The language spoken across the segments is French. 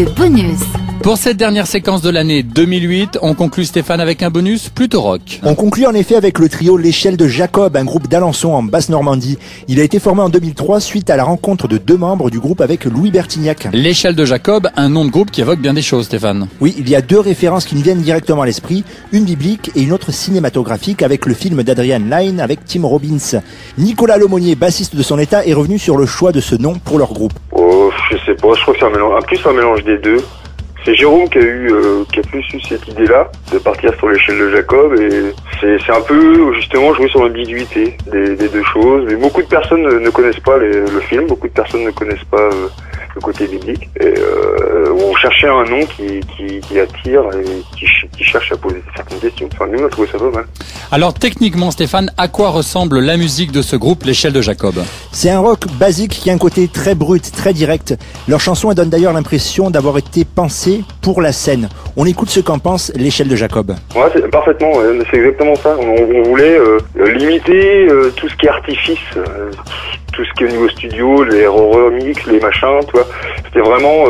le bonus. Pour cette dernière séquence de l'année 2008, on conclut Stéphane avec un bonus plutôt rock. On conclut en effet avec le trio L'Échelle de Jacob, un groupe d'Alençon en Basse-Normandie. Il a été formé en 2003 suite à la rencontre de 2 membres du groupe avec Louis Bertignac. L'Échelle de Jacob, un nom de groupe qui évoque bien des choses, Stéphane. Oui, il y a 2 références qui me viennent directement à l'esprit, une biblique et une autre cinématographique avec le film d'Adrian Lyne avec Tim Robbins. Nicolas Lemonnier, bassiste de Son État, est revenu sur le choix de ce nom pour leur groupe. Oh, je sais pas, je crois que c'est un mélange des deux. C'est Jérôme qui a plus eu cette idée-là, de partir sur l'échelle de Jacob, et c'est un peu, justement, jouer sur l'ambiguïté des deux choses. Mais beaucoup de personnes ne connaissent pas le film, beaucoup de personnes ne connaissent pas le côté biblique, et on cherchait un nom qui attire et qui cherche à poser certaines questions. Enfin, nous, on a trouvé ça pas mal. Alors, techniquement, Stéphane, à quoi ressemble la musique de ce groupe, l'Échelle de Jacob? C'est un rock basique qui a un côté très brut, très direct. Leurs chansons donnent d'ailleurs l'impression d'avoir été pensées pour la scène. On écoute ce qu'en pense L'Échelle de Jacob. Ouais, c'est parfaitement, c'est exactement ça. On voulait limiter tout ce qui est artifice, tout ce qui est au niveau studio, les remix, les machins, tu vois. C'était vraiment,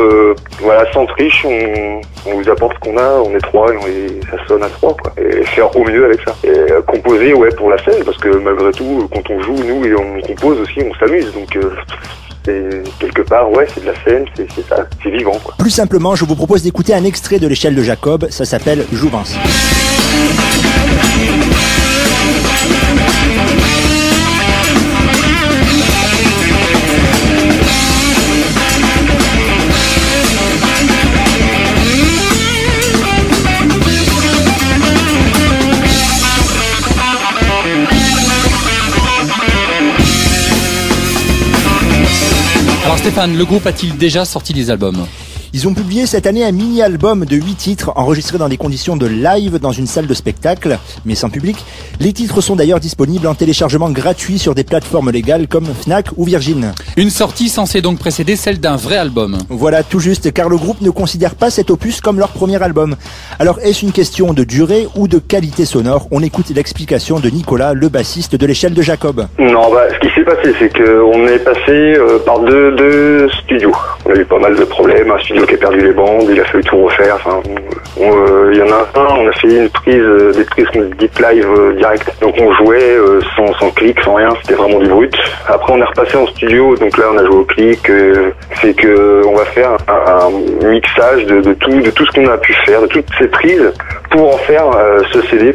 sans triche, on vous apporte ce qu'on a, on est 3 et ça sonne à 3, quoi. Et faire au mieux avec ça. Et composer, pour la scène, parce que malgré tout, quand on joue, nous, et on compose aussi, on s'amuse, donc... c'est quelque part, c'est de la scène, c'est ça, c'est vivant, quoi. Plus simplement, je vous propose d'écouter un extrait de L'Échelle de Jacob, ça s'appelle Jouvence. Alors Stéphane, le groupe a-t-il déjà sorti des albums? Ils ont publié cette année un mini-album de 8 titres enregistrés dans des conditions de live dans une salle de spectacle, mais sans public. Les titres sont d'ailleurs disponibles en téléchargement gratuit sur des plateformes légales comme Fnac ou Virgin. Une sortie censée donc précéder celle d'un vrai album. Voilà, tout juste, car le groupe ne considère pas cet opus comme leur premier album. Alors est-ce une question de durée ou de qualité sonore? On écoute l'explication de Nicolas, le bassiste de L'Échelle de Jacob. Non, ce qui s'est passé, c'est qu'on est passé par deux studios. On a eu pas mal de problèmes, un studio qui a perdu les bandes, il a fallu tout refaire. Enfin, il y en a un, on a fait des prises deep live direct. Donc on jouait sans clic, sans rien, c'était vraiment du brut. Après on est repassé en studio, donc là on a joué au clic. C'est que on va faire un mixage de tout ce qu'on a pu faire, de toutes ces prises pour en faire ce CD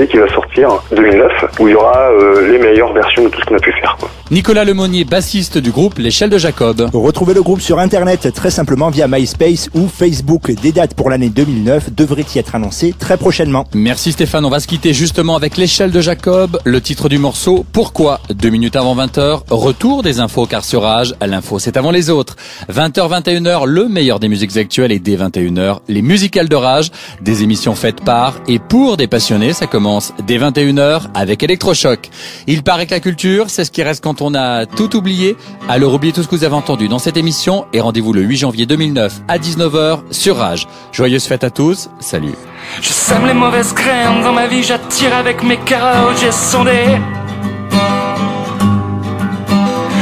qui va sortir en 2009, où il y aura les meilleures versions de tout ce qu'on a pu faire, quoi. Nicolas Lemonnier, bassiste du groupe L'Échelle de Jacob. Retrouvez le groupe sur internet très simplement via MySpace ou Facebook. Des dates pour l'année 2009 devraient y être annoncées très prochainement. Merci Stéphane, on va se quitter justement avec L'Échelle de Jacob, le titre du morceau Pourquoi 2 minutes avant 20h, retour des infos car sur Rage, l'info c'est avant les autres. 20h 21h, le meilleur des musiques actuelles, et dès 21h, les musicales de Rage, des émissions faites par et pour des passionnés. Ça commence dès 21h avec Electrochoc. Il paraît que la culture, c'est ce qui reste quand on a tout oublié. Alors oubliez tout ce que vous avez entendu dans cette émission et rendez-vous le 8 janvier 2009 à 19h sur Rage. Joyeuses fêtes à tous, salut. Je sème les mauvaises graines dans ma vie, j'attire avec mes carottes, j'ai sondé.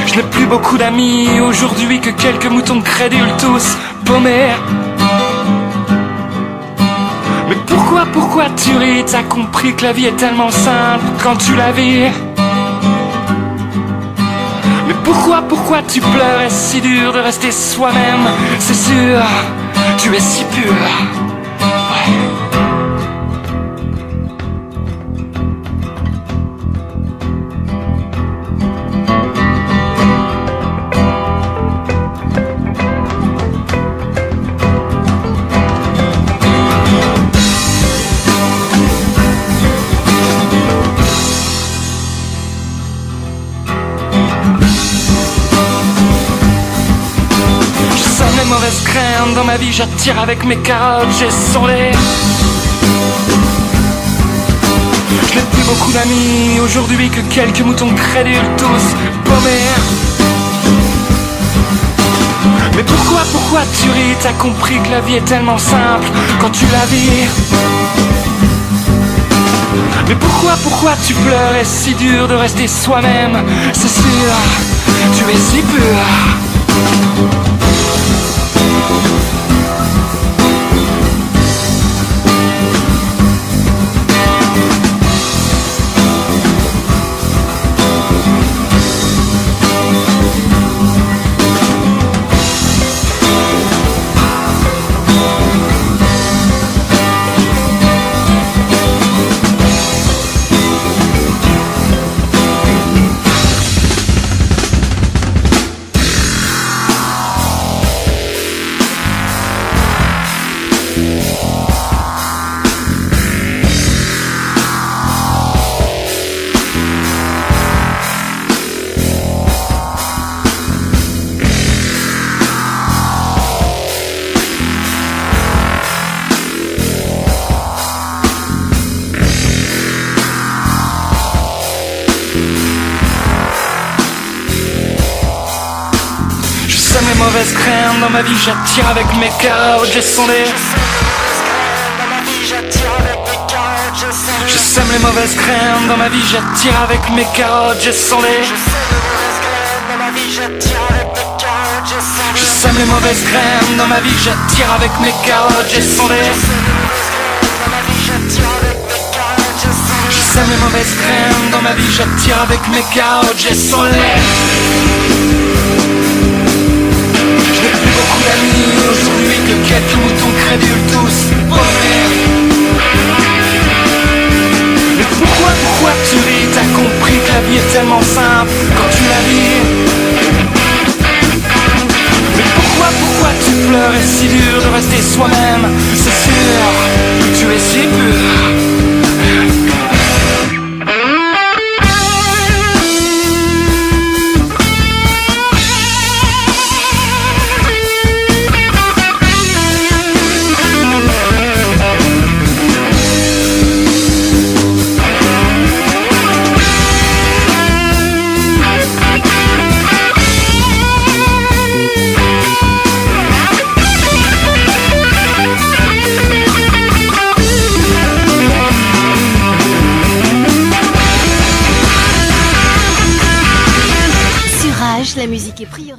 Je n'ai plus beaucoup d'amis aujourd'hui que quelques moutons de crédules, tous paumés. Mais pourquoi tu ris? T'as compris que la vie est tellement simple quand tu la vis. Mais pourquoi tu pleures? Est-ce si dur de rester soi-même? C'est sûr, tu es si pur. Ouais. Mauvaise graine dans ma vie, j'attire avec mes carottes, j'ai sondé. Je n'ai plus beaucoup d'amis aujourd'hui que quelques moutons crédules, tous paumés. Mais pourquoi tu ris? T'as compris que la vie est tellement simple quand tu la vis. Mais pourquoi tu pleures? Est-ce si dur de rester soi-même? C'est sûr, tu es si pur. mauvaises graines dans ma vie, j'attire avec mes carottes, j'ai sondé. Je sème les mauvaises graines dans ma vie, j'attire avec mes carottes, j'ai sondé. Je sème les mauvaises graines dans ma vie, j'attire avec mes carottes, j'ai sondé. Je sème les mauvaises graines dans ma vie, j'attire avec mes carottes, j'ai sondé. Je n'ai plus beaucoup d'amis aujourd'hui que quelques moutons crédules tous paumés. Mais pourquoi tu ris? T'as compris que la vie est tellement simple quand tu la vis. Mais pourquoi tu pleures? Est si dur de rester soi-même? C'est sûr, tu es si pur. La musique est prioritaire.